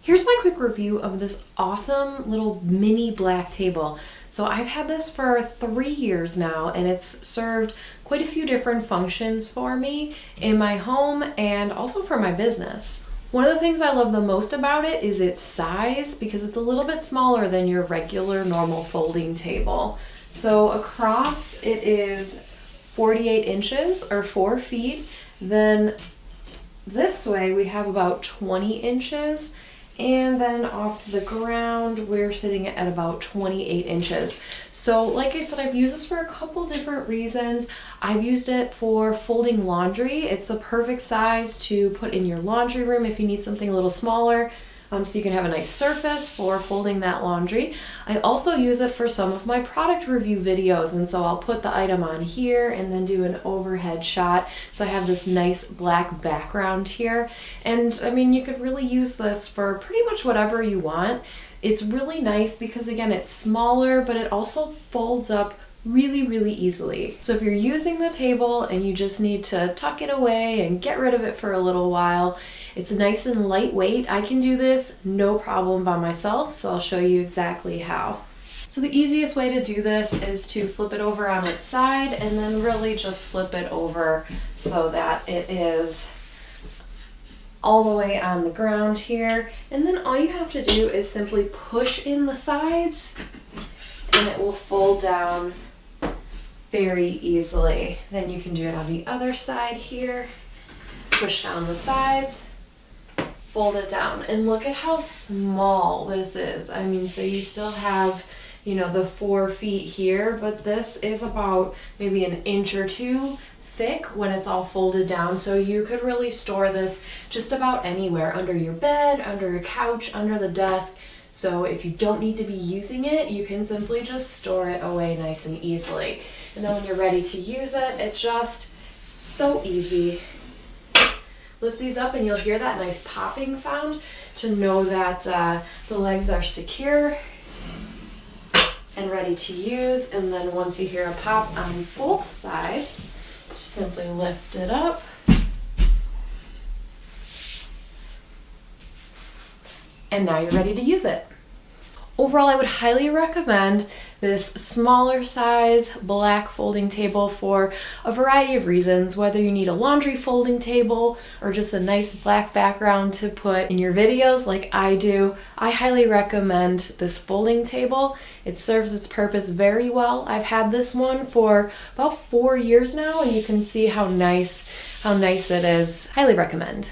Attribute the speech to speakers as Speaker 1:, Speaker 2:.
Speaker 1: Here's my quick review of this awesome little mini black table. So I've had this for 3 years now, and it's served quite a few different functions for me in my home and also for my business. One of the things I love the most about it is its size, because it's a little bit smaller than your regular normal folding table. So across it is 48 inches or 4 feet. Then this way we have about 20 inches. And then off the ground, we're sitting at about 28 inches. So like I said, I've used this for a couple different reasons. I've used it for folding laundry. It's the perfect size to put in your laundry room if you need something a little smaller, so you can have a nice surface for folding that laundry. I also use it for some of my product review videos, and so I'll put the item on here and then do an overhead shot. So I have this nice black background here. And I mean, you could really use this for pretty much whatever you want. It's really nice because, again, it's smaller, but it also folds up really easily. So if you're using the table and you just need to tuck it away and get rid of it for a little while, it's nice and lightweight. I can do this no problem by myself, so I'll show you exactly how. So the easiest way to do this is to flip it over on its side and then really just flip it over so that it is all the way on the ground here. And then all you have to do is simply push in the sides and it will fold down very easily. Then you can do it on the other side here. Push down the sides, fold it down, and look at how small this is. I mean, so you still have, you know, the 4 feet here, but this is about maybe an inch or two thick when it's all folded down. So you could really store this just about anywhere, under your bed, under a couch, under the desk. So if you don't need to be using it, you can simply just store it away nice and easily. And then when you're ready to use it, it's just so easy. Lift these up and you'll hear that nice popping sound to know that the legs are secure and ready to use. And then once you hear a pop on both sides, just simply lift it up. And now you're ready to use it. Overall, I would highly recommend this smaller size black folding table for a variety of reasons, whether you need a laundry folding table or just a nice black background to put in your videos like I do. I highly recommend this folding table. It serves its purpose very well. I've had this one for about 4 years now, and you can see how nice it is. Highly recommend.